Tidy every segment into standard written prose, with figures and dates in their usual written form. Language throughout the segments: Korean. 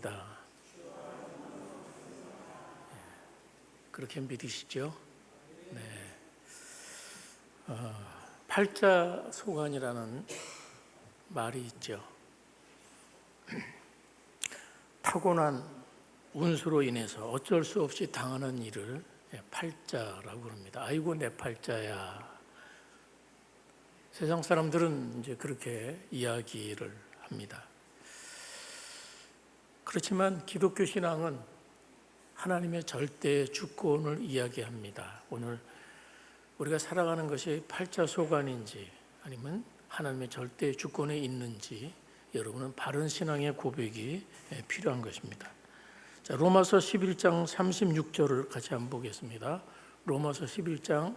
구원합니다. 그렇게 믿으시죠? 네. 팔자소관이라는 말이 있죠. 타고난 운수로 인해서 어쩔 수 없이 당하는 일을 팔자라고 합니다. 아이고 내 팔자야. 세상 사람들은 이제 그렇게 이야기를 합니다. 그렇지만 기독교 신앙은 하나님의 절대 주권을 이야기합니다. 오늘 우리가 살아가는 것이 팔자소관인지 아니면 하나님의 절대 주권에 있는지 여러분은 바른 신앙의 고백이 필요한 것입니다. 자, 로마서 11장 36절을 같이 한번 보겠습니다. 로마서 11장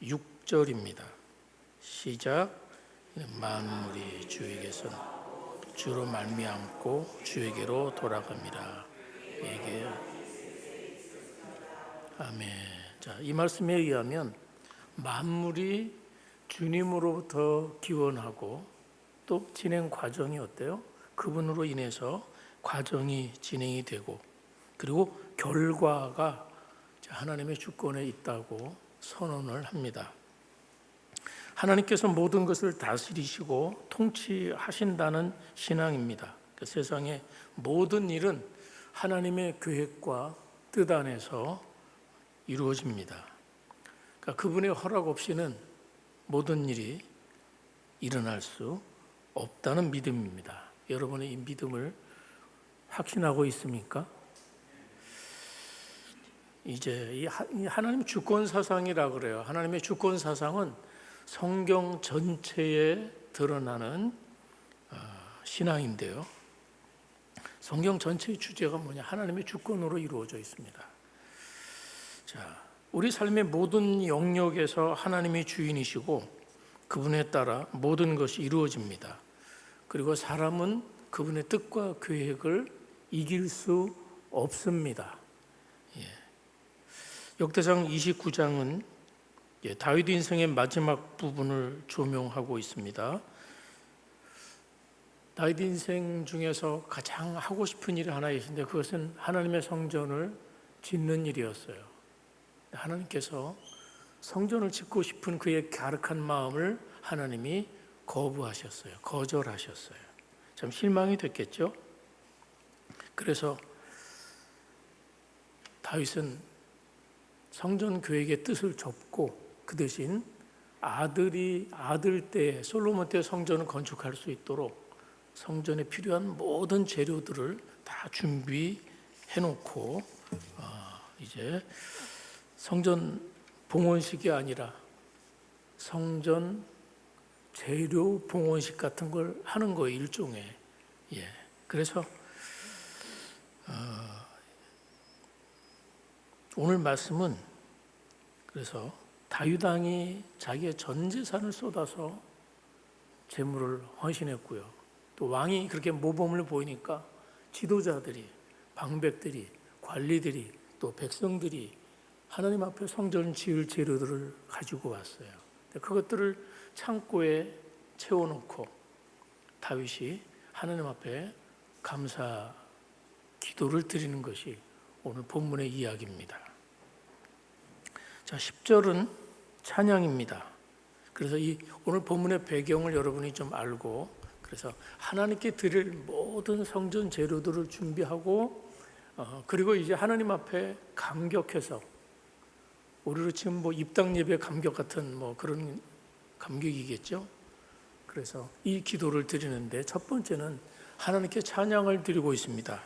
36절입니다. 시작. 만물이 주에게서 주로 말미암고 주에게로 돌아갑니다. 이게 아멘. 자, 이 말씀에 의하면 만물이 주님으로부터 기원하고 또 진행 과정이 어때요? 그분으로 인해서 과정이 진행이 되고 그리고 결과가 하나님의 주권에 있다고 선언을 합니다. 하나님께서 모든 것을 다스리시고 통치하신다는 신앙입니다. 그 세상의 모든 일은 하나님의 계획과 뜻 안에서 이루어집니다. 그러니까 그분의 허락 없이는 모든 일이 일어날 수 없다는 믿음입니다. 여러분의 이 믿음을 확신하고 있습니까? 이제 이 하나님 주권 사상이라 그래요. 하나님의 주권 사상은 성경 전체에 드러나는 신앙인데요. 성경 전체의 주제가 뭐냐? 하나님의 주권으로 이루어져 있습니다. 자, 우리 삶의 모든 영역에서 하나님이 주인이시고 그분에 따라 모든 것이 이루어집니다. 그리고 사람은 그분의 뜻과 계획을 이길 수 없습니다. 역대상 29장은 다윗 인생의 마지막 부분을 조명하고 있습니다. 다윗 인생 중에서 가장 하고 싶은 일이 하나 있는데 그것은 하나님의 성전을 짓는 일이었어요. 하나님께서 성전을 짓고 싶은 그의 갸륵한 마음을 하나님이 거부하셨어요. 거절하셨어요. 참 실망이 됐겠죠. 그래서 다윗은 성전 계획의 뜻을 접고 그 대신 아들 때 솔로몬 때 성전을 건축할 수 있도록 성전에 필요한 모든 재료들을 다 준비해 놓고 이제 성전 봉헌식이 아니라 성전 재료 봉헌식 같은 걸 하는 거예요, 일종의. 그래서 오늘 말씀은 그래서 다윗 왕이 자기의 전 재산을 쏟아서 재물을 헌신했고요. 또 왕이 그렇게 모범을 보이니까 지도자들이, 방백들이, 관리들이, 또 백성들이 하나님 앞에 성전 지을 재료들을 가지고 왔어요. 그것들을 창고에 채워놓고 다윗이 하나님 앞에 감사 기도를 드리는 것이 오늘 본문의 이야기입니다. 자, 10절은 찬양입니다. 그래서 이 오늘 본문의 배경을 여러분이 좀 알고 그래서 하나님께 드릴 모든 성전 재료들을 준비하고 그리고 이제 하나님 앞에 감격해서 우리로 지금 입당 예배 감격 같은 그런 감격이겠죠. 그래서 이 기도를 드리는데 첫 번째는 하나님께 찬양을 드리고 있습니다.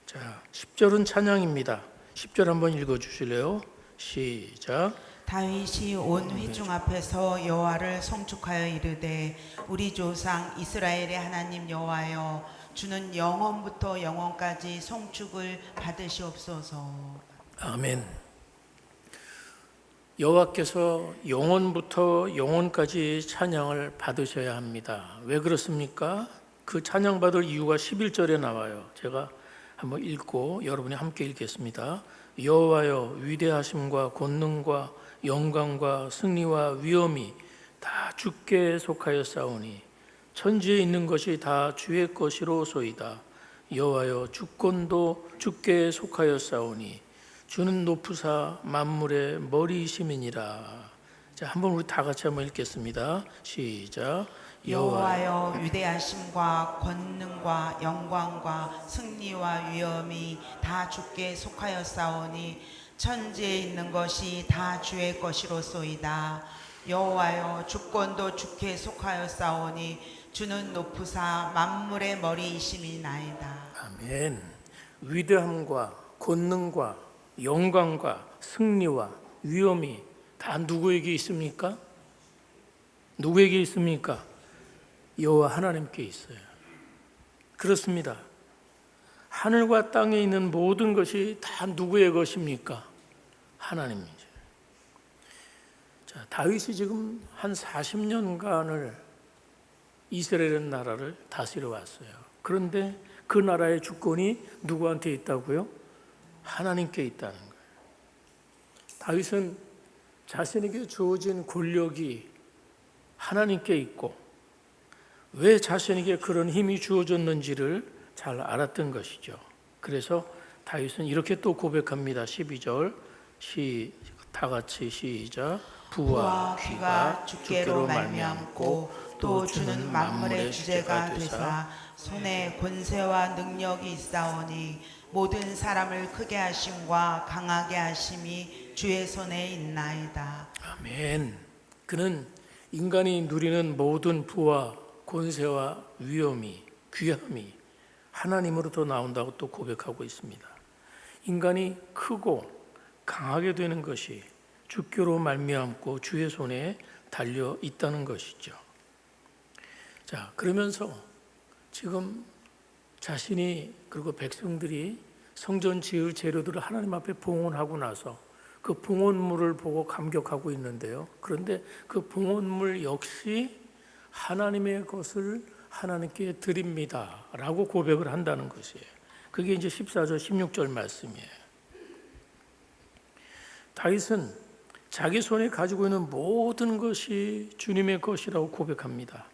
자, 10절은 찬양입니다. 10절 한번 읽어 주실래요? 시작. 다윗이 온 회중 앞에서 여호와를 송축하여 이르되 우리 조상 이스라엘의 하나님 여호와여 주는 영원부터 영원까지 송축을 받으시옵소서. 아멘. 여호와께서 영원부터 영원까지 찬양을 받으셔야 합니다. 왜 그렇습니까? 그 찬양 받을 이유가 11절에 나와요. 제가 한번 읽고 여러분이 함께 읽겠습니다. 여호와여 위대하심과 권능과 영광과 승리와 위엄이 다 주께 속하였사오니 천지에 있는 것이 다 주의 것이로소이다. 여호와여 주권도 주께 속하였사오니 주는 높으사 만물의 머리이심이니라. 자, 한번 우리 다 같이 한번 읽겠습니다. 시작. 여호와여 위대하심과 권능과 영광과 승리와 위엄이 다 주께 속하였사오니 천지에 있는 것이 다 주의 것이로소이다. 여호와여 주권도 주께 속하였사오니 주는 높으사 만물의 머리이심이나이다. 아멘. 위대함과 권능과 영광과 승리와 위엄이 다 누구에게 있습니까? 누구에게 있습니까? 여호와 하나님께 있어요. 그렇습니다. 하늘과 땅에 있는 모든 것이 다 누구의 것입니까? 하나님이죠. 자, 다윗이 지금 한 40년간을 이스라엘 나라를 다스려 왔어요. 그런데 그 나라의 주권이 누구한테 있다고요? 하나님께 있다는 거예요. 다윗은 자신에게 주어진 권력이 하나님께 있고 왜 자신에게 그런 힘이 주어졌는지를 잘 알았던 것이죠. 그래서 다윗은 이렇게 또 고백합니다. 12절 다 같이 시작. 부와 귀가 주께로 말미암고 또 주는 만물의 주제가 되사 손에 권세와 능력이 있사오니 모든 사람을 크게 하심과 강하게 하심이 주의 손에 있나이다. 아멘. 그는 인간이 누리는 모든 부와 권세와 위엄이 귀함이 하나님으로부터 나온다고 또 고백하고 있습니다. 인간이 크고 강하게 되는 것이 주께로 말미암고 주의 손에 달려 있다는 것이죠. 자, 그러면서 지금 자신이 그리고 백성들이 성전 지을 재료들을 하나님 앞에 봉헌하고 나서 그 봉헌물을 보고 감격하고 있는데요. 그런데 그 봉헌물 역시 하나님의 것을 하나님께 드립니다 라고 고백을 한다는 것이에요. 그게 이제 14절 16절 말씀이에요. 다윗은 자기 손에 가지고 있는 모든 것이 주님의 것이라고 고백합니다.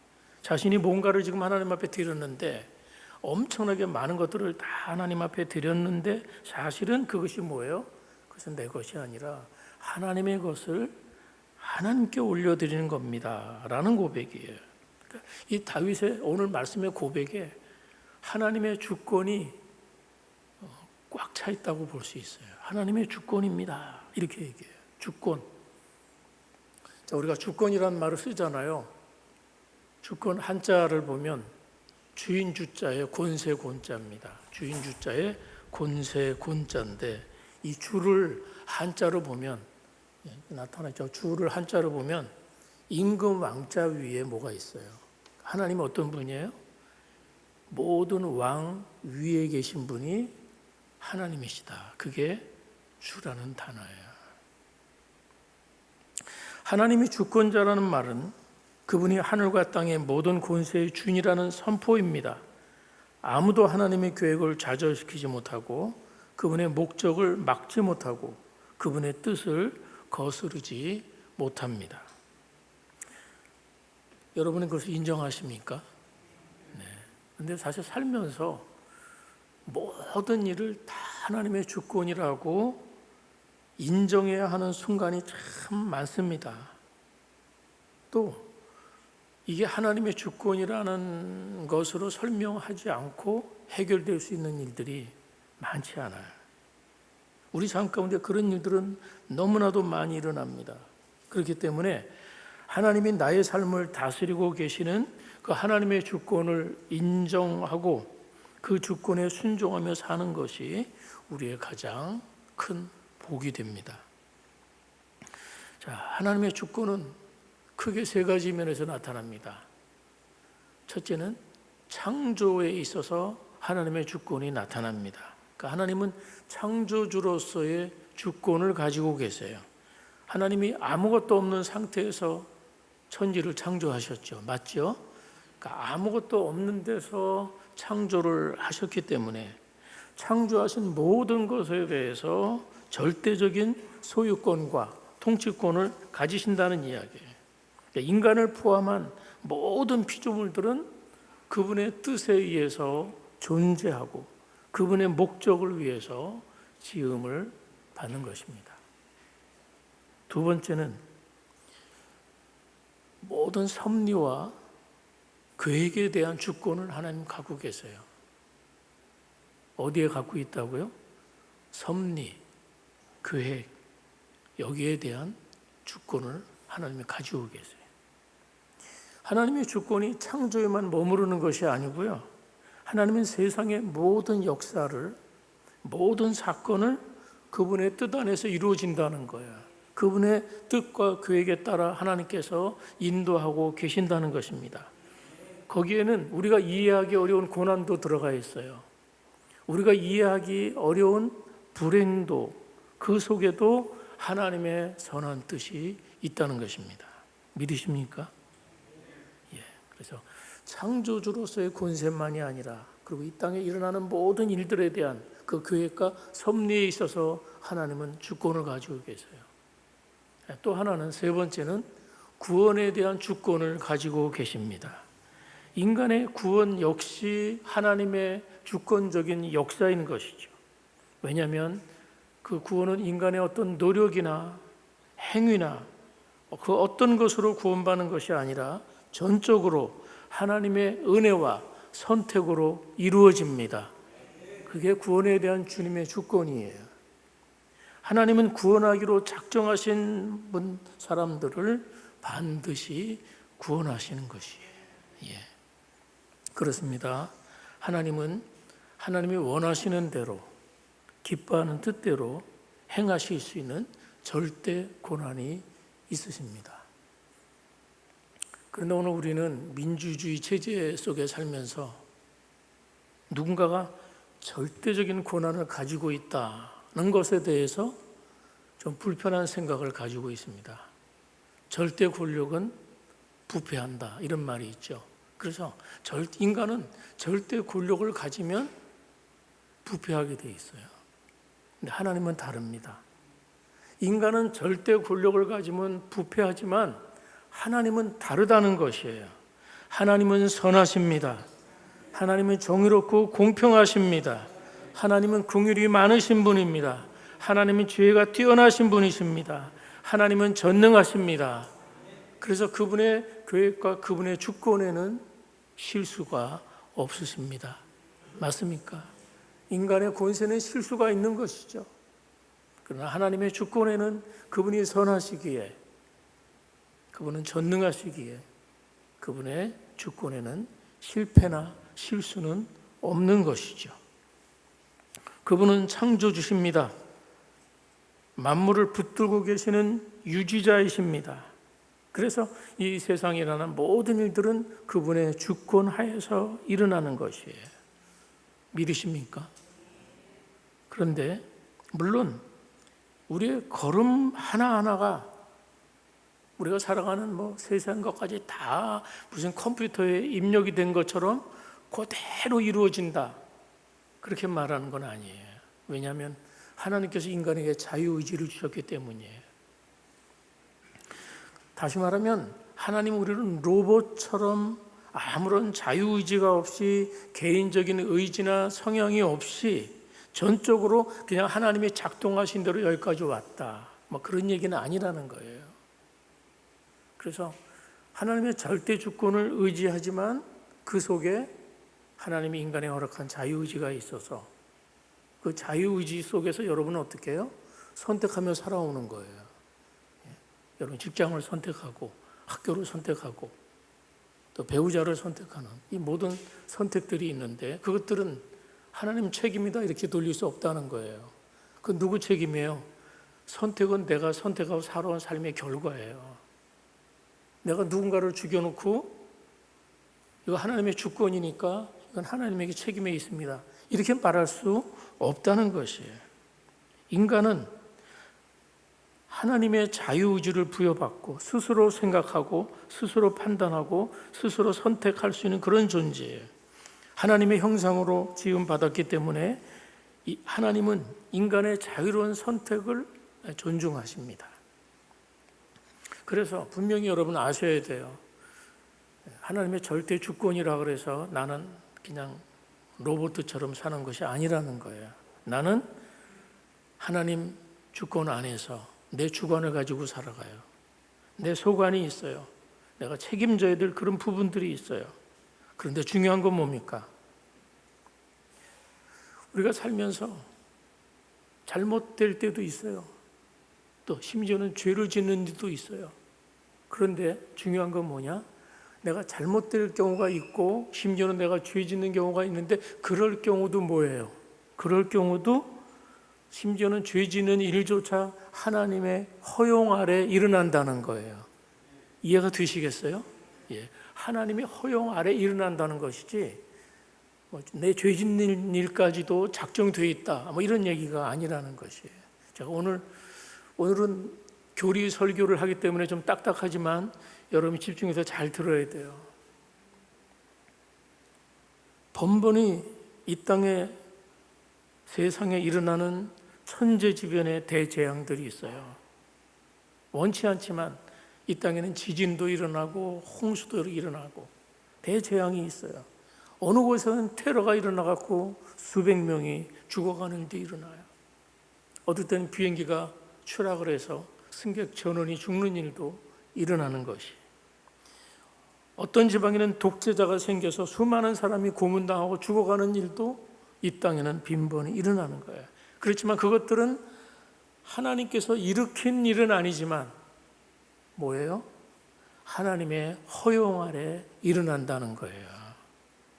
자신이 뭔가를 지금 하나님 앞에 드렸는데 엄청나게 많은 것들을 다 하나님 앞에 드렸는데 사실은 그것이 뭐예요? 그것은 내 것이 아니라 하나님의 것을 하나님께 올려드리는 겁니다 라는 고백이에요. 그러니까 이 다윗의 오늘 말씀의 고백에 하나님의 주권이 꽉 차 있다고 볼 수 있어요. 하나님의 주권입니다 이렇게 얘기해요. 주권. 자, 우리가 주권이라는 말을 쓰잖아요. 주권 한자를 보면 주인 주자에 권세 권자입니다. 주인 주자에 권세 권자인데 이 주를 한자로 보면 나타나죠. 주를 한자로 보면 임금 왕자 위에 뭐가 있어요? 하나님은 어떤 분이에요? 모든 왕 위에 계신 분이 하나님이시다. 그게 주라는 단어예요. 하나님이 주권자라는 말은 그분이 하늘과 땅의 모든 권세의 주인이라는 선포입니다. 아무도 하나님의 계획을 좌절시키지 못하고 그분의 목적을 막지 못하고 그분의 뜻을 거스르지 못합니다. 여러분은 그것을 인정하십니까? 네. 근데 사실 살면서 모든 일을 다 하나님의 주권이라고 인정해야 하는 순간이 참 많습니다. 또 이게 하나님의 주권이라는 것으로 설명하지 않고 해결될 수 있는 일들이 많지 않아요. 우리 삶 가운데 그런 일들은 너무나도 많이 일어납니다. 그렇기 때문에 하나님이 나의 삶을 다스리고 계시는 그 하나님의 주권을 인정하고 그 주권에 순종하며 사는 것이 우리의 가장 큰 복이 됩니다. 자, 하나님의 주권은 크게 세 가지 면에서 나타납니다. 첫째는 창조에 있어서 하나님의 주권이 나타납니다. 그러니까 하나님은 창조주로서의 주권을 가지고 계세요. 하나님이 아무것도 없는 상태에서 천지를 창조하셨죠. 맞죠? 그러니까 아무것도 없는 데서 창조를 하셨기 때문에 창조하신 모든 것에 대해서 절대적인 소유권과 통치권을 가지신다는 이야기예요. 그러니까 인간을 포함한 모든 피조물들은 그분의 뜻에 의해서 존재하고 그분의 목적을 위해서 지음을 받는 것입니다. 두 번째는 모든 섭리와 계획에 대한 주권을 하나님 갖고 계세요. 어디에 갖고 있다고요? 섭리, 계획, 여기에 대한 주권을 하나님이 가지고 계세요. 하나님의 주권이 창조에만 머무르는 것이 아니고요. 하나님은 세상의 모든 역사를, 모든 사건을 그분의 뜻 안에서 이루어진다는 거예요. 그분의 뜻과 계획에 따라 하나님께서 인도하고 계신다는 것입니다. 거기에는 우리가 이해하기 어려운 고난도 들어가 있어요. 우리가 이해하기 어려운 불행도, 그 속에도 하나님의 선한 뜻이 있다는 것입니다. 믿으십니까? 예. 그래서 창조주로서의 권세만이 아니라, 그리고 이 땅에 일어나는 모든 일들에 대한 그 계획과 섭리에 있어서 하나님은 주권을 가지고 계세요. 또 하나는, 세 번째는 구원에 대한 주권을 가지고 계십니다. 인간의 구원 역시 하나님의 주권적인 역사인 것이죠. 왜냐하면 그 구원은 인간의 어떤 노력이나 행위나 그 어떤 것으로 구원받는 것이 아니라 전적으로 하나님의 은혜와 선택으로 이루어집니다. 그게 구원에 대한 주님의 주권이에요. 하나님은 구원하기로 작정하신 사람들을 반드시 구원하시는 것이에요. 예. 그렇습니다. 하나님은 하나님이 원하시는 대로, 기뻐하는 뜻대로 행하실 수 있는 절대 권한이 있으십니다. 그런데 오늘 우리는 민주주의 체제 속에 살면서 누군가가 절대적인 권한을 가지고 있다는 것에 대해서 좀 불편한 생각을 가지고 있습니다. 절대 권력은 부패한다, 이런 말이 있죠. 그래서 인간은 절대 권력을 가지면 부패하게 돼 있어요. 근데 하나님은 다릅니다. 인간은 절대 권력을 가지면 부패하지만 하나님은 다르다는 것이에요. 하나님은 선하십니다. 하나님은 정의롭고 공평하십니다. 하나님은 긍휼이 많으신 분입니다. 하나님은 지혜가 뛰어나신 분이십니다. 하나님은 전능하십니다. 그래서 그분의 계획과 그분의 주권에는 실수가 없으십니다. 맞습니까? 인간의 권세는 실수가 있는 것이죠. 그러나 하나님의 주권에는 그분이 선하시기에, 그분은 전능하시기에 그분의 주권에는 실패나 실수는 없는 것이죠. 그분은 창조주십니다. 만물을 붙들고 계시는 유지자이십니다. 그래서 이 세상에 일어나는 모든 일들은 그분의 주권 하에서 일어나는 것이에요. 믿으십니까? 그런데 물론 우리의 걸음 하나하나가 우리가 살아가는 세상 것까지 다 무슨 컴퓨터에 입력이 된 것처럼 그대로 이루어진다, 그렇게 말하는 건 아니에요. 왜냐하면 하나님께서 인간에게 자유의지를 주셨기 때문이에요. 다시 말하면 하나님 우리는 로봇처럼 아무런 자유의지가 없이 개인적인 의지나 성향이 없이 전적으로 그냥 하나님이 작동하신 대로 여기까지 왔다, 그런 얘기는 아니라는 거예요. 그래서 하나님의 절대 주권을 의지하지만 그 속에 하나님이 인간에 허락한 자유의지가 있어서 그 자유의지 속에서 여러분은 어떻게 해요? 선택하며 살아오는 거예요. 여러분 직장을 선택하고 학교를 선택하고 또 배우자를 선택하는 이 모든 선택들이 있는데 그것들은 하나님 책임이다 이렇게 돌릴 수 없다는 거예요. 그 누구 책임이에요? 선택은 내가 선택하고 살아온 삶의 결과예요. 내가 누군가를 죽여놓고 이거 하나님의 주권이니까 이건 하나님에게 책임이 있습니다, 이렇게 말할 수 없다는 것이에요. 인간은 하나님의 자유의지를 부여받고 스스로 생각하고 스스로 판단하고 스스로 선택할 수 있는 그런 존재예요. 하나님의 형상으로 지음받았기 때문에 하나님은 인간의 자유로운 선택을 존중하십니다. 그래서 분명히 여러분 아셔야 돼요. 하나님의 절대 주권이라 그래서 나는 그냥 로봇처럼 사는 것이 아니라는 거예요. 나는 하나님 주권 안에서 내 주관을 가지고 살아가요. 내 소관이 있어요. 내가 책임져야 될 그런 부분들이 있어요. 그런데 중요한 건 뭡니까? 우리가 살면서 잘못될 때도 있어요. 또 심지어는 죄를 짓는 일도 있어요. 그런데 중요한 건 뭐냐? 내가 잘못될 경우가 있고 심지어는 내가 죄 짓는 경우가 있는데 그럴 경우도 뭐예요? 그럴 경우도 심지어는 죄 짓는 일조차 하나님의 허용 아래 일어난다는 거예요. 이해가 되시겠어요? 예. 하나님의 허용 아래 일어난다는 것이지 내 죄 짓는 일까지도 작정되어 있다 이런 얘기가 아니라는 것이에요. 제가 오늘은 교리 설교를 하기 때문에 좀 딱딱하지만 여러분이 집중해서 잘 들어야 돼요. 번번이 이 땅에 세상에 일어나는 천재지변의 대재앙들이 있어요. 원치 않지만 이 땅에는 지진도 일어나고 홍수도 일어나고 대재앙이 있어요. 어느 곳에서는 테러가 일어나갖고 수백 명이 죽어가는 일도 일어나요. 어떨 때는 비행기가 추락을 해서 승객 전원이 죽는 일도 일어나는 것이. 어떤 지방에는 독재자가 생겨서 수많은 사람이 고문당하고 죽어가는 일도 이 땅에는 빈번히 일어나는 거예요. 그렇지만 그것들은 하나님께서 일으킨 일은 아니지만 뭐예요? 하나님의 허용 아래 일어난다는 거예요.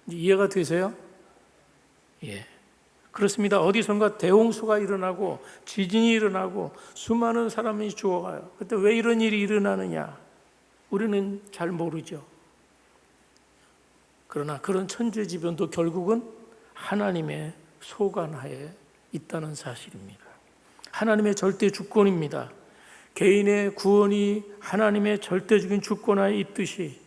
이해가 되세요? 예. 그렇습니다. 어디선가 대홍수가 일어나고 지진이 일어나고 수많은 사람이 죽어가요. 그때 왜 이런 일이 일어나느냐? 우리는 잘 모르죠. 그러나 그런 천재지변도 결국은 하나님의 소관하에 있다는 사실입니다. 하나님의 절대 주권입니다. 개인의 구원이 하나님의 절대적인 주권하에 있듯이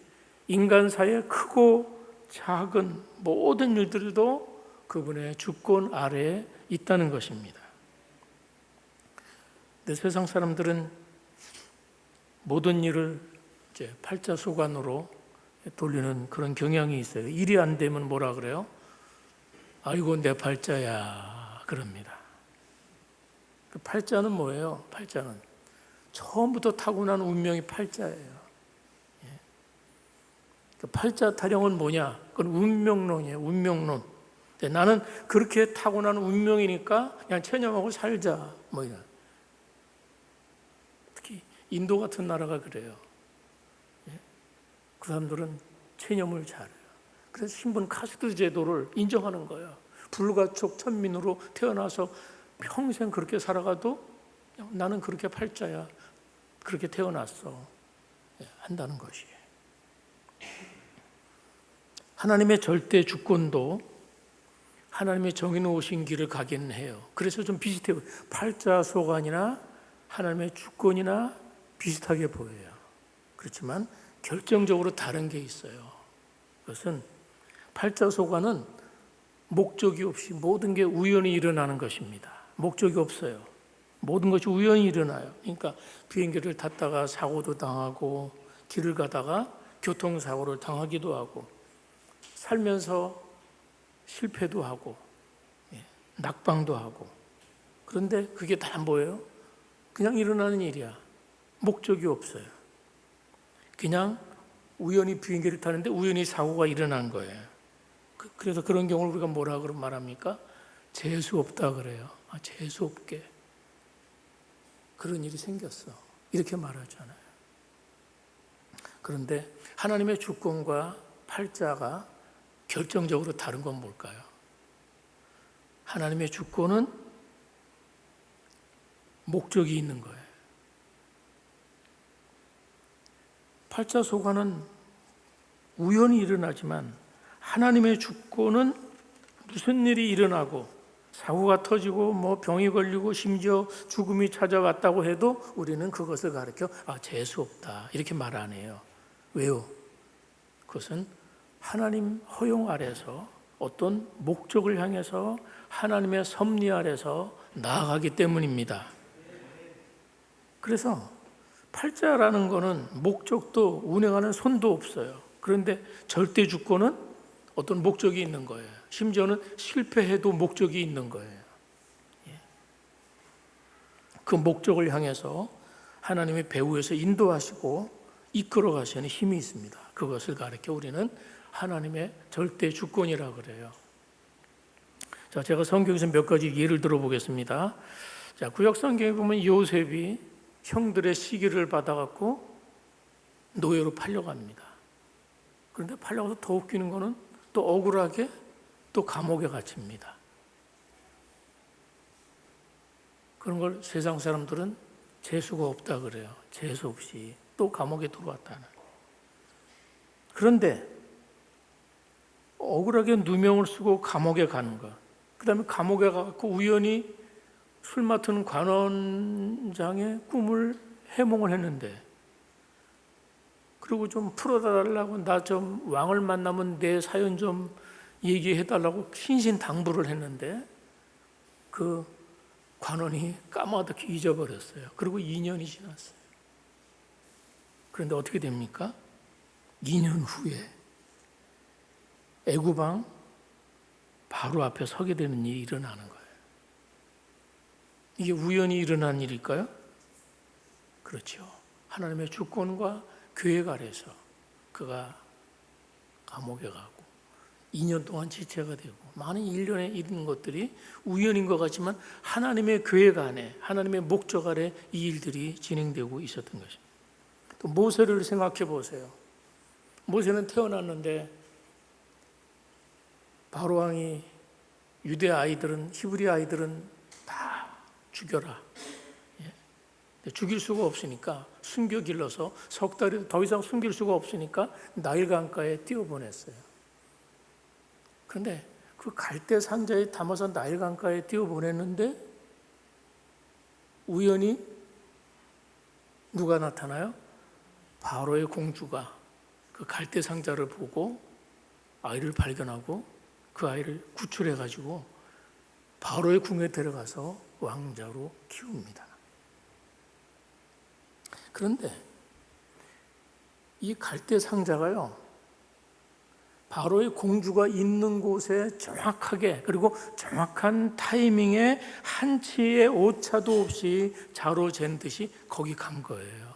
인간 사이의 크고 작은 모든 일들도 그분의 주권 아래에 있다는 것입니다. 근데 세상 사람들은 모든 일을 이제 팔자소관으로 돌리는 그런 경향이 있어요. 일이 안 되면 뭐라 그래요? 아이고 내 팔자야 그럽니다. 그 팔자는 뭐예요? 팔자는 처음부터 타고난 운명이 팔자예요. 그 팔자 타령은 뭐냐? 그건 운명론이에요. 운명론. 나는 그렇게 타고난 운명이니까 그냥 체념하고 살자. 이런. 특히 인도 같은 나라가 그래요. 그 사람들은 체념을 잘해요. 그래서 신분 카스트 제도를 인정하는 거예요. 불가촉 천민으로 태어나서 평생 그렇게 살아가도 나는 그렇게 팔자야. 그렇게 태어났어. 한다는 것이에요. 하나님의 절대 주권도 하나님의 정해놓으신 길을 가긴 해요. 그래서 좀 비슷해요. 팔자소관이나 하나님의 주권이나 비슷하게 보여요. 그렇지만 결정적으로 다른 게 있어요. 그것은 팔자소관은 목적이 없이 모든 게 우연히 일어나는 것입니다. 목적이 없어요. 모든 것이 우연히 일어나요. 그러니까 비행기를 탔다가 사고도 당하고 길을 가다가 교통사고를 당하기도 하고 살면서 실패도 하고 낙방도 하고 그런데 그게 다 뭐예요? 그냥 일어나는 일이야. 목적이 없어요. 그냥 우연히 비행기를 타는데 우연히 사고가 일어난 거예요. 그래서 그런 경우를 우리가 뭐라 그러 말합니까? 재수 없다 그래요. 재수 없게 그런 일이 생겼어. 이렇게 말하잖아요. 그런데 하나님의 주권과 팔자가 결정적으로 다른 건 뭘까요? 하나님의 주권은 목적이 있는 거예요. 팔자소관은 우연히 일어나지만 하나님의 주권은 무슨 일이 일어나고 사고가 터지고 병이 걸리고 심지어 죽음이 찾아왔다고 해도 우리는 그것을 가리켜 재수 없다 이렇게 말 안 해요. 왜요? 그것은 하나님 허용 아래서 어떤 목적을 향해서 하나님의 섭리 아래서 나아가기 때문입니다. 그래서 팔자라는 거는 목적도 운행하는 손도 없어요. 그런데 절대 주권은 어떤 목적이 있는 거예요. 심지어는 실패해도 목적이 있는 거예요. 그 목적을 향해서 하나님의 배후에서 인도하시고 이끌어 가시는 힘이 있습니다. 그것을 가르쳐 우리는 하나님의 절대 주권이라고 그래요. 자, 제가 성경에서 몇 가지 예를 들어보겠습니다. 자, 구약 성경에 보면 요셉이 형들의 시기를 받아갖고 노예로 팔려갑니다. 그런데 팔려가서 더 웃기는 거는 또 억울하게 또 감옥에 갇힙니다. 그런 걸 세상 사람들은 재수가 없다 그래요. 재수 없이 또 감옥에 들어왔다는. 그런데 억울하게 누명을 쓰고 감옥에 가는 것, 그 다음에 감옥에 가서 우연히 술 맡은 관원장의 꿈을 해몽을 했는데, 그리고 좀 풀어달라고, 나 좀 왕을 만나면 내 사연 좀 얘기해달라고 신신당부를 했는데 그 관원이 까마득히 잊어버렸어요. 그리고 2년이 지났어요. 그런데 어떻게 됩니까? 2년 후에 애굽왕 바로 앞에 서게 되는 일이 일어나는 거예요. 이게 우연히 일어난 일일까요? 그렇죠. 하나님의 주권과 계획 아래서 그가 감옥에 가고 2년 동안 지체가 되고 많은 일련에 이런 것들이 우연인 것 같지만 하나님의 계획 안에, 하나님의 목적 아래 이 일들이 진행되고 있었던 것입니다. 또 모세를 생각해 보세요. 모세는 태어났는데 바로 왕이 유대 아이들은, 히브리 아이들은 다 죽여라. 죽일 수가 없으니까 숨겨 길러서 석 달이 더 이상 숨길 수가 없으니까 나일 강가에 띄워보냈어요. 그런데 그 갈대 상자에 담아서 나일 강가에 띄워보냈는데 우연히 누가 나타나요? 바로의 공주가 그 갈대 상자를 보고 아이를 발견하고 그 아이를 구출해가지고 바로의 궁에 데려가서 왕자로 키웁니다. 그런데 이 갈대 상자가요, 바로의 공주가 있는 곳에 정확하게, 그리고 정확한 타이밍에 한치의 오차도 없이 자로 잰 듯이 거기 간 거예요.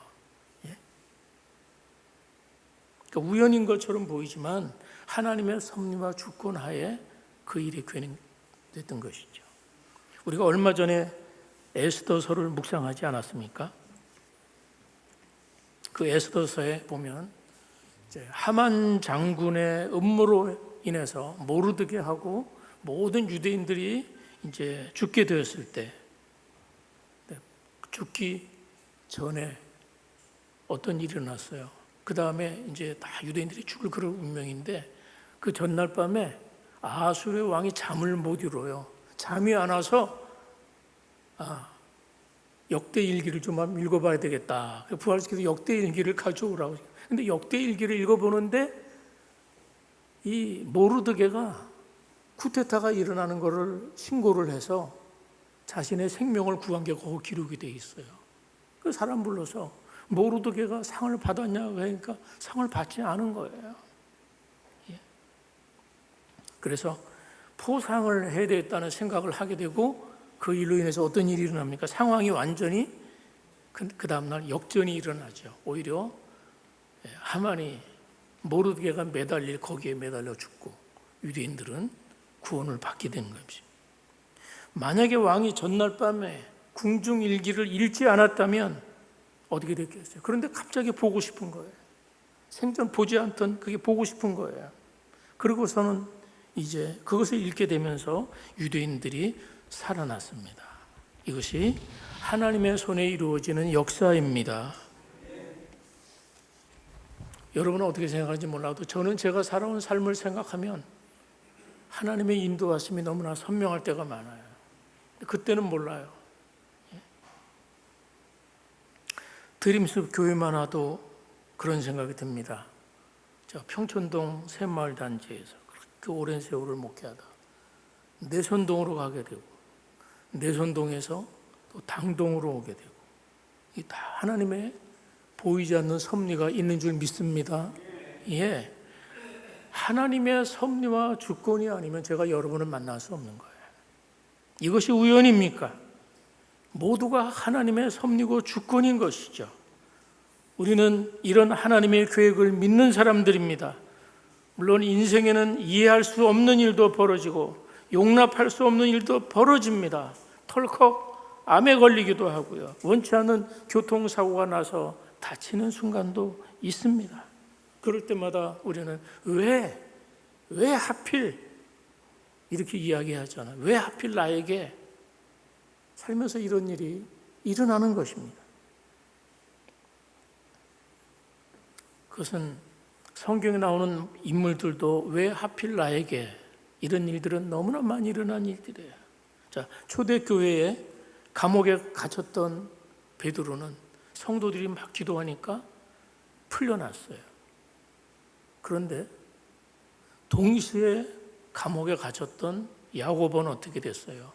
그러니까 우연인 것처럼 보이지만 하나님의 섭리와 주권 하에 그 일이 괜했던 것이죠. 우리가 얼마 전에 에스더서를 묵상하지 않았습니까? 그 에스더서에 보면 하만 장군의 음모로 인해서 모르드게하고 모든 유대인들이 이제 죽게 되었을 때, 죽기 전에 어떤 일이 일어났어요. 그 다음에 이제 다 유대인들이 죽을 그런 운명인데 그 전날 밤에 아수르의 왕이 잠을 못 이뤄요. 잠이 안 와서 역대일기를 좀 한번 읽어봐야 되겠다. 부활시켜서 역대일기를 가져오라고. 근데 역대일기를 읽어보는데 이 모르드게가 쿠데타가 일어나는 것을 신고를 해서 자신의 생명을 구한 게 거기 기록이 돼 있어요. 그 사람 불러서 모르드게가 상을 받았냐고 하니까 상을 받지 않은 거예요. 그래서 포상을 해야 되겠다는 생각을 하게 되고 그 일로 인해서 어떤 일이 일어납니까? 상황이 완전히 그 다음날 역전이 일어나죠. 오히려 하만이 모르드게가 매달릴 거기에 매달려 죽고 유대인들은 구원을 받게 된 것이죠. 만약에 왕이 전날 밤에 궁중일기를 읽지 않았다면 어떻게 됐겠어요? 그런데 갑자기 보고 싶은 거예요. 생전 보지 않던 그게 보고 싶은 거예요. 그러고서는 이제 그것을 읽게 되면서 유대인들이 살아났습니다. 이것이 하나님의 손에 이루어지는 역사입니다. 여러분은 어떻게 생각하는지 몰라도 저는 제가 살아온 삶을 생각하면 하나님의 인도하심이 너무나 선명할 때가 많아요. 그때는 몰라요. 드림숲 교회만 와도 그런 생각이 듭니다. 저 평촌동 새마을 단지에서 그렇게 오랜 세월을 목회하다 내선동으로 가게 되고 내선동에서 또 당동으로 오게 되고 이 다 하나님의 보이지 않는 섭리가 있는 줄 믿습니다. 예, 하나님의 섭리와 주권이 아니면 제가 여러분을 만날 수 없는 거예요. 이것이 우연입니까? 모두가 하나님의 섭리고 주권인 것이죠. 우리는 이런 하나님의 계획을 믿는 사람들입니다. 물론 인생에는 이해할 수 없는 일도 벌어지고 용납할 수 없는 일도 벌어집니다. 털컥 암에 걸리기도 하고요. 원치 않은 교통사고가 나서 다치는 순간도 있습니다. 그럴 때마다 우리는 왜 하필 이렇게 이야기하잖아요. 왜 하필 나에게 살면서 이런 일이 일어나는 것입니다. 그것은 성경에 나오는 인물들도 왜 하필 나에게 이런 일들은 너무나 많이 일어난 일들이에요. 자, 초대교회에 감옥에 갇혔던 베드로는 성도들이 막 기도하니까 풀려났어요. 그런데 동시에 감옥에 갇혔던 야고보는 어떻게 됐어요?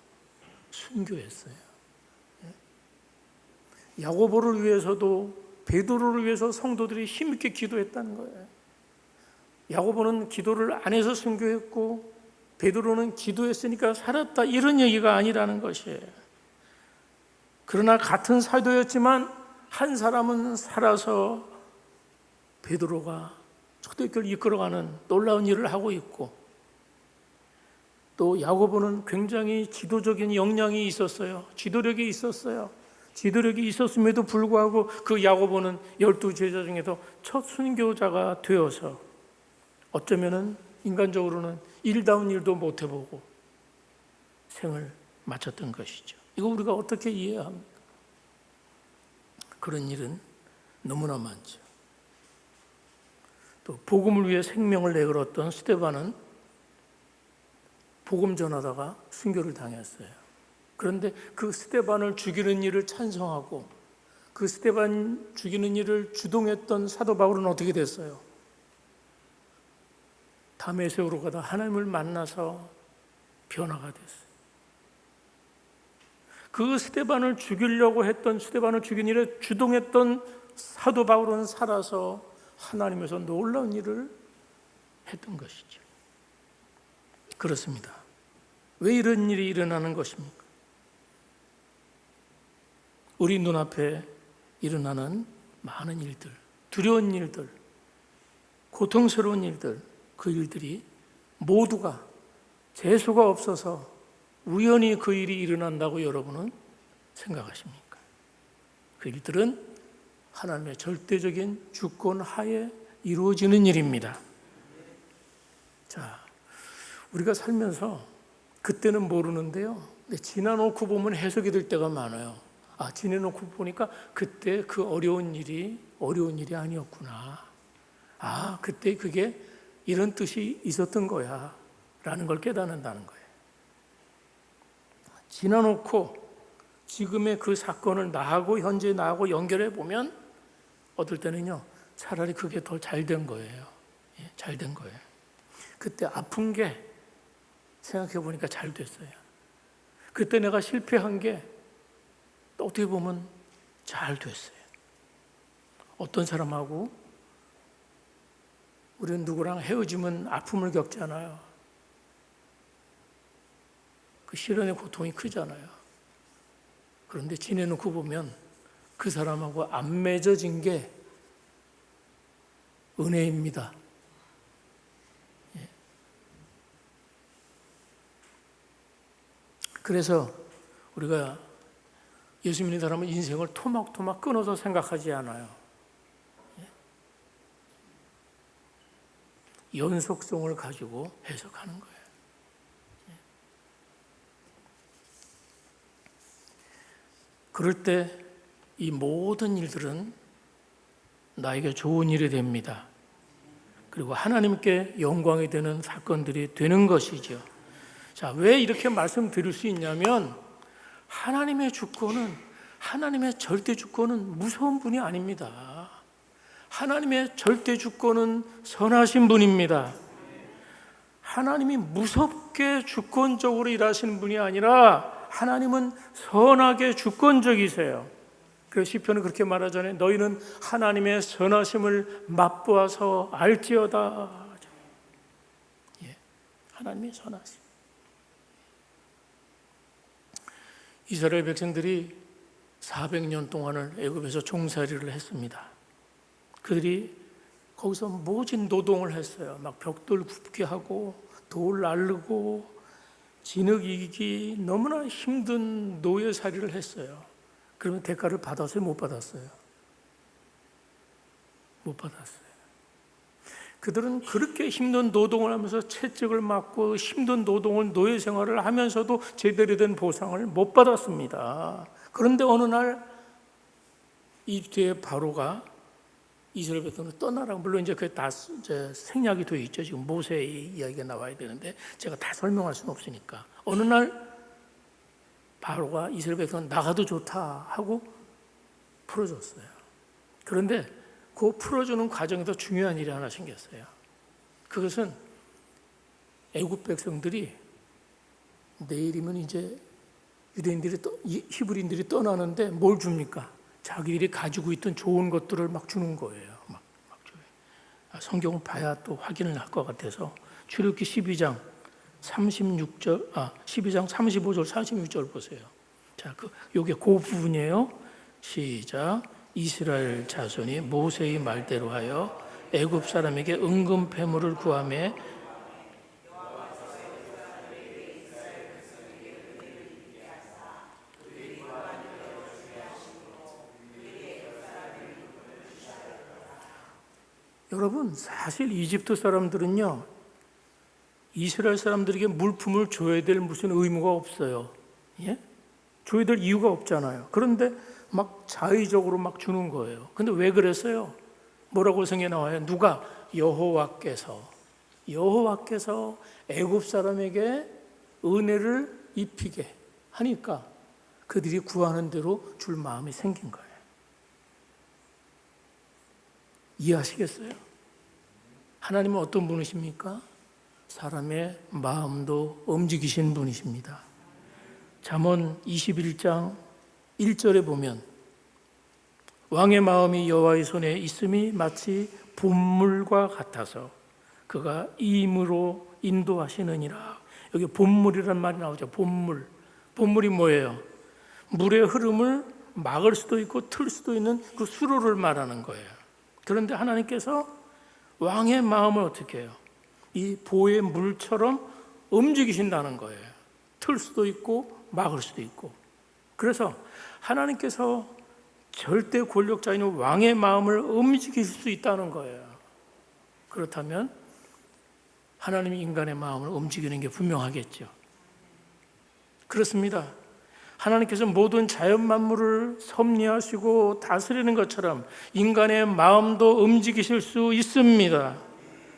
순교했어요. 야고보를 위해서도 베드로를 위해서 성도들이 힘있게 기도했다는 거예요. 야고보는 기도를 안 해서 순교했고 베드로는 기도했으니까 살았다, 이런 얘기가 아니라는 것이에요. 그러나 같은 사도였지만 한 사람은 살아서 베드로가 초대교회를 이끌어가는 놀라운 일을 하고 있고, 또 야고보는 굉장히 지도적인 역량이 있었어요. 지도력이 있었어요. 지도력이 있었음에도 불구하고 그 야고보는 12제자 중에서 첫 순교자가 되어서 어쩌면은 인간적으로는 일다운 일도 못 해보고 생을 마쳤던 것이죠. 이거 우리가 어떻게 이해해야 합니까? 그런 일은 너무나 많죠. 또 복음을 위해 생명을 내걸었던 스데반은 복음 전하다가 순교를 당했어요. 그런데 그 스데반을 죽이는 일을 찬성하고 그 스데반 죽이는 일을 주동했던 사도 바울은 어떻게 됐어요? 다메섹으로 가다 하나님을 만나서 변화가 됐어요. 그 스데반을 죽이려고 했던, 스데반을 죽인 일에 주동했던 사도 바울은 살아서 하나님에서 놀라운 일을 했던 것이죠. 그렇습니다. 왜 이런 일이 일어나는 것입니까? 우리 눈앞에 일어나는 많은 일들, 두려운 일들, 고통스러운 일들, 그 일들이 모두가 재수가 없어서 우연히 그 일이 일어난다고 여러분은 생각하십니까? 그 일들은 하나님의 절대적인 주권 하에 이루어지는 일입니다. 자, 우리가 살면서 그때는 모르는데요, 지나놓고 보면 해석이 될 때가 많아요. 아, 지내놓고 보니까 그때 그 어려운 일이 아니었구나. 아, 그때 그게 이런 뜻이 있었던 거야 라는 걸 깨닫는다는 거예요. 지나놓고 지금의 그 사건을 현재 나하고 연결해 보면 어떨 때는요, 차라리 그게 더 잘 된 거예요. 잘 된 거예요. 그때 아픈 게 생각해 보니까 잘 됐어요. 그때 내가 실패한 게 또 어떻게 보면 잘 됐어요. 어떤 사람하고 우리는 누구랑 헤어지면 아픔을 겪잖아요. 그 시련의 고통이 크잖아요. 그런데 지내놓고 보면 그 사람하고 안 맺어진 게 은혜입니다. 그래서 우리가 예수 믿는 사람은 인생을 토막토막 끊어서 생각하지 않아요. 연속성을 가지고 해석하는 거예요. 그럴 때 이 모든 일들은 나에게 좋은 일이 됩니다. 그리고 하나님께 영광이 되는 사건들이 되는 것이죠. 자, 왜 이렇게 말씀드릴 수 있냐면 하나님의 주권은, 하나님의 절대 주권은 무서운 분이 아닙니다. 하나님의 절대 주권은 선하신 분입니다. 하나님이 무섭게 주권적으로 일하시는 분이 아니라 하나님은 선하게 주권적이세요. 그래서 시편은 그렇게 말하잖아요. 너희는 하나님의 선하심을 맛보아서 알지어다. 하나님의 선하심. 이스라엘 백성들이 400년 동안을 애굽에서 종살이를 했습니다. 그들이 거기서 모진 노동을 했어요. 막 벽돌 굽게 하고 돌 나르고 진흙 이기 너무나 힘든 노예살이를 했어요. 그러면 대가를 받았어요? 못 받았어요? 못 받았어요. 그들은 그렇게 힘든 노동을 하면서 채찍을 맞고 힘든 노동을 노예 생활을 하면서도 제대로 된 보상을 못 받았습니다. 그런데 어느 날 이 뒤에 바로가 이스라엘 백성을 떠나라고, 물론 이제 그게 다 생략이 되어 있죠. 지금 모세의 이야기가 나와야 되는데 제가 다 설명할 수는 없으니까. 어느 날 바로가 이스라엘 백성은 나가도 좋다 하고 풀어줬어요. 그런데 그 풀어주는 과정에서 중요한 일이 하나 생겼어요. 그것은 애굽 백성들이 내일이면 이제 유대인들이 히브리인들이 떠나는데 뭘 줍니까? 자기들이 가지고 있던 좋은 것들을 막 주는 거예요. 막 줘요. 성경을 봐야 또 확인을 할 것 같아서 출애굽기 12장 35절 36절 보세요. 자, 요게 그 부분이에요. 시작. 이스라엘 자손이 모세의 말대로 하여 애굽 사람에게 은금 패물을 구하매 여러분, 사실 이집트 사람들은요, 이스라엘 사람들에게 물품을 줘야 될 무슨 의무가 없어요. 예? 줘야 될 이유가 없잖아요. 그런데 막 자의적으로 막 주는 거예요. 근데 왜 그랬어요? 뭐라고 성경에 나와요? 누가? 여호와께서 애굽 사람에게 은혜를 입히게 하니까 그들이 구하는 대로 줄 마음이 생긴 거예요. 이해하시겠어요? 하나님은 어떤 분이십니까? 사람의 마음도 움직이신 분이십니다. 잠언 21장 1절에 보면 왕의 마음이 여호와의 손에 있음이 마치 봇물과 같아서 그가 임으로 인도하시느니라. 여기 봇물이란 말이 나오죠. 봇물. 봇물이 뭐예요? 물의 흐름을 막을 수도 있고 틀 수도 있는 그 수로를 말하는 거예요. 그런데 하나님께서 왕의 마음을 어떻게 해요? 이 보의 물처럼 움직이신다는 거예요. 틀 수도 있고 막을 수도 있고. 그래서 하나님께서 절대 권력자인 왕의 마음을 움직일 수 있다는 거예요. 그렇다면 하나님이 인간의 마음을 움직이는 게 분명하겠죠. 그렇습니다. 하나님께서 모든 자연 만물을 섭리하시고 다스리는 것처럼 인간의 마음도 움직이실 수 있습니다.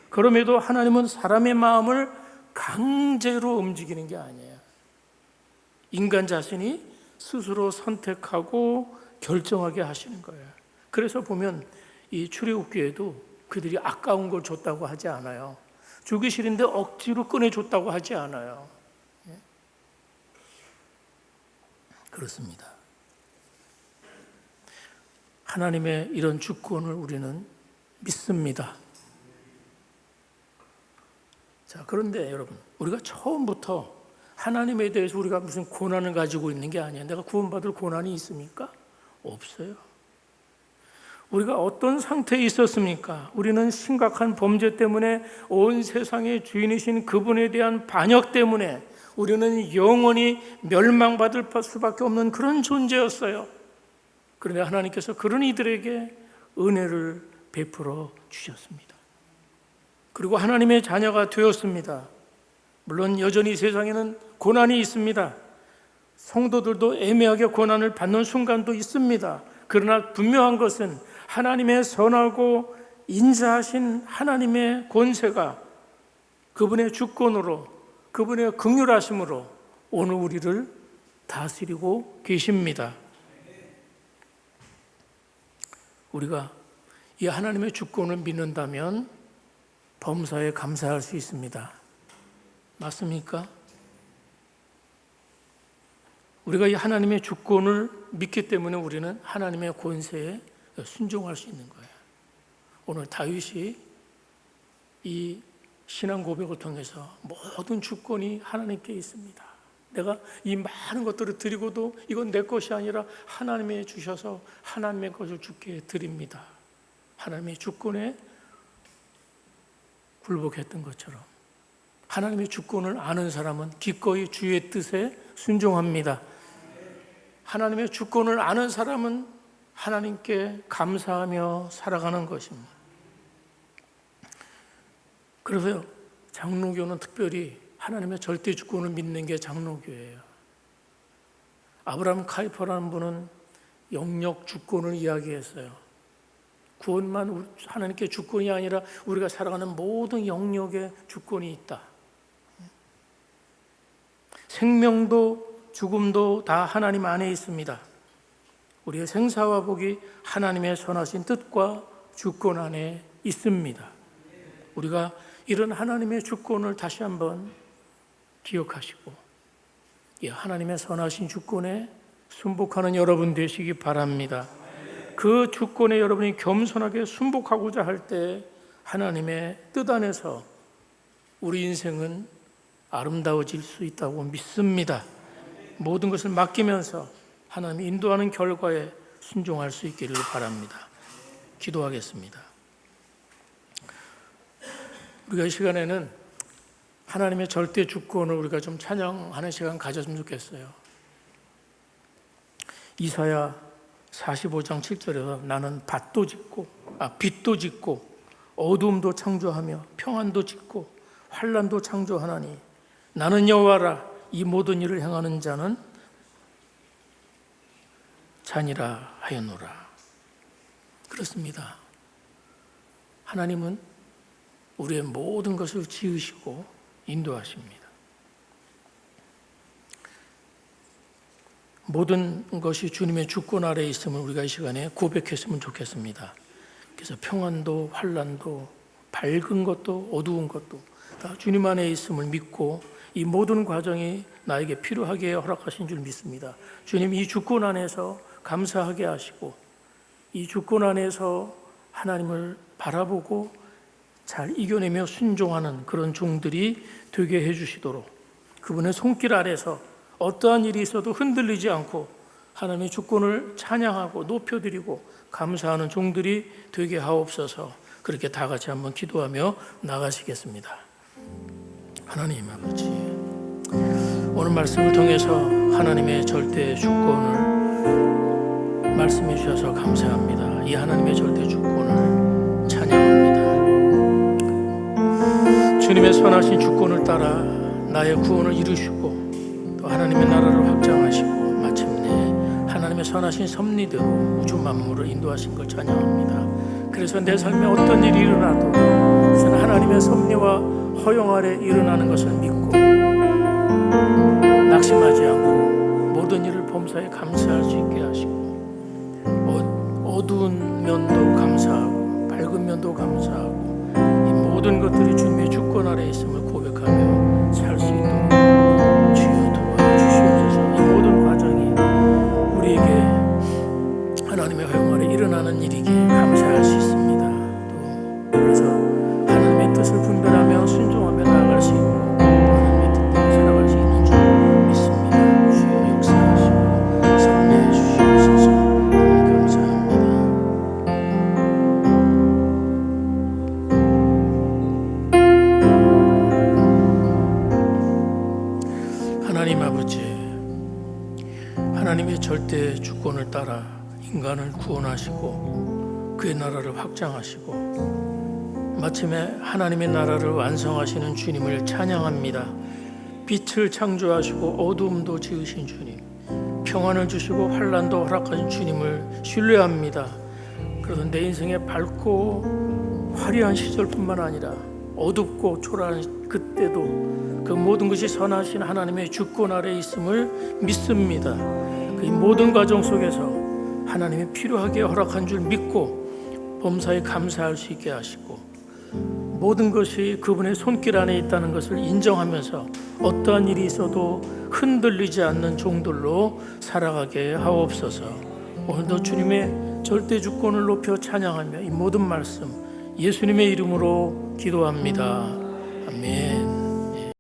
그럼에도 하나님은 사람의 마음을 강제로 움직이는 게 아니에요. 인간 자신이 스스로 선택하고 결정하게 하시는 거예요. 그래서 보면 이 출애굽기에도 그들이 아까운 걸 줬다고 하지 않아요. 주기 싫은데 억지로 꺼내줬다고 하지 않아요. 그렇습니다. 하나님의 이런 주권을 우리는 믿습니다. 자, 그런데 여러분, 우리가 처음부터 하나님에 대해서 우리가 무슨 고난을 가지고 있는 게 아니에요. 내가 구원받을 고난이 있습니까? 없어요. 우리가 어떤 상태에 있었습니까? 우리는 심각한 범죄 때문에 온 세상의 주인이신 그분에 대한 반역 때문에 우리는 영원히 멸망받을 수밖에 없는 그런 존재였어요. 그런데 하나님께서 그런 이들에게 은혜를 베풀어 주셨습니다. 그리고 하나님의 자녀가 되었습니다. 물론 여전히 세상에는 고난이 있습니다. 성도들도 애매하게 고난을 받는 순간도 있습니다. 그러나 분명한 것은 하나님의 선하고 인자하신 하나님의 권세가 그분의 주권으로 그분의 긍휼하심으로 오늘 우리를 다스리고 계십니다. 우리가 이 하나님의 주권을 믿는다면 범사에 감사할 수 있습니다. 맞습니까? 우리가 이 하나님의 주권을 믿기 때문에 우리는 하나님의 권세에 순종할 수 있는 거예요. 오늘 다윗이 이 신앙 고백을 통해서 모든 주권이 하나님께 있습니다. 내가 이 많은 것들을 드리고도 이건 내 것이 아니라 하나님이 주셔서 하나님의 것을 주께 드립니다. 하나님의 주권에 굴복했던 것처럼 하나님의 주권을 아는 사람은 기꺼이 주의 뜻에 순종합니다. 하나님의 주권을 아는 사람은 하나님께 감사하며 살아가는 것입니다. 그래서 장로교는 특별히 하나님의 절대 주권을 믿는 게 장로교예요. 아브라함 카이퍼라는 분은 영역 주권을 이야기했어요. 구원만 하나님께 주권이 아니라 우리가 살아가는 모든 영역에 주권이 있다. 생명도 죽음도 다 하나님 안에 있습니다. 우리의 생사와 복이 하나님의 선하신 뜻과 주권 안에 있습니다. 우리가 이런 하나님의 주권을 다시 한번 기억하시고 이 하나님의 선하신 주권에 순복하는 여러분 되시기 바랍니다. 그 주권에 여러분이 겸손하게 순복하고자 할 때 하나님의 뜻 안에서 우리 인생은 아름다워질 수 있다고 믿습니다. 모든 것을 맡기면서 하나님이 인도하는 결과에 순종할 수 있기를 바랍니다. 기도하겠습니다. 우리가 이 시간에는 하나님의 절대 주권을 우리가 좀 찬양하는 시간 가졌으면 좋겠어요. 이사야 45장 7절에서 나는 빛도 짓고 어두움도 창조하며 평안도 짓고 환난도 창조하나니 나는 여호와라. 이 모든 일을 행하는 자는 잔이라 하였노라. 그렇습니다. 하나님은 우리의 모든 것을 지으시고 인도하십니다. 모든 것이 주님의 주권 아래에 있음을 우리가 이 시간에 고백했으면 좋겠습니다. 그래서 평안도 환난도 밝은 것도 어두운 것도 다 주님 안에 있음을 믿고 이 모든 과정이 나에게 필요하게 허락하신 줄 믿습니다. 주님 이 주권 안에서 감사하게 하시고 이 주권 안에서 하나님을 바라보고 잘 이겨내며 순종하는 그런 종들이 되게 해주시도록 그분의 손길 아래서 어떠한 일이 있어도 흔들리지 않고 하나님의 주권을 찬양하고 높여드리고 감사하는 종들이 되게 하옵소서. 그렇게 다 같이 한번 기도하며 나가시겠습니다. 하나님 아버지, 오늘 말씀을 통해서 하나님의 절대 주권을 말씀해 주셔서 감사합니다. 이 하나님의 절대 주권을 찬양합니다. 주님의 선하신 주권을 따라 나의 구원을 이루시고 또 하나님의 나라를 확장하시고 마침내 하나님의 선하신 섭리대로 우주 만물을 인도하신 걸 찬양합니다. 그래서 내 삶에 어떤 일이 일어나도 그것은 하나님의 섭리와 허용 아래 일어나는 것을 믿고 낙심하지 않고 모든 일을 범사에 감사할 수 있게 하시고 어두운 면도 감사하고 밝은 면도 감사하고 이 모든 것들이 주님의 주권 아래 있음을 고백하며 살 수 있도록 주여 도와주시옵소서. 이 모든 과정이 우리에게 하나님의 허용 아래 일어나는 일이기에 감사할 수 있습니다. 또 그래서 하나님의 뜻을 분별하며 순종하며 나아갈 수 있고 하나님의 뜻대로 살아갈 수 있는 줄 믿습니다. 주여 역사하시고 섭리해 주시옵소서. 하나님 감사합니다. 하나님 아버지, 하나님의 절대 주권을 따라 인간을 구원하시고 그의 나라를 확장하시고 마침내 하나님의 나라를 완성하시는 주님을 찬양합니다. 빛을 창조하시고 어두움도 지으신 주님, 평안을 주시고 환난도 허락하신 주님을 신뢰합니다. 그래서 내 인생의 밝고 화려한 시절뿐만 아니라 어둡고 초라한 그때도 그 모든 것이 선하신 하나님의 주권 아래 있음을 믿습니다. 그 모든 과정 속에서 하나님이 필요하게 허락한 줄 믿고 범사에 감사할 수 있게 하시고 모든 것이 그분의 손길 안에 있다는 것을 인정하면서 어떠한 일이 있어도 흔들리지 않는 종들로 살아가게 하옵소서. 오늘도 주님의 절대 주권을 높여 찬양하며 이 모든 말씀 예수님의 이름으로 기도합니다.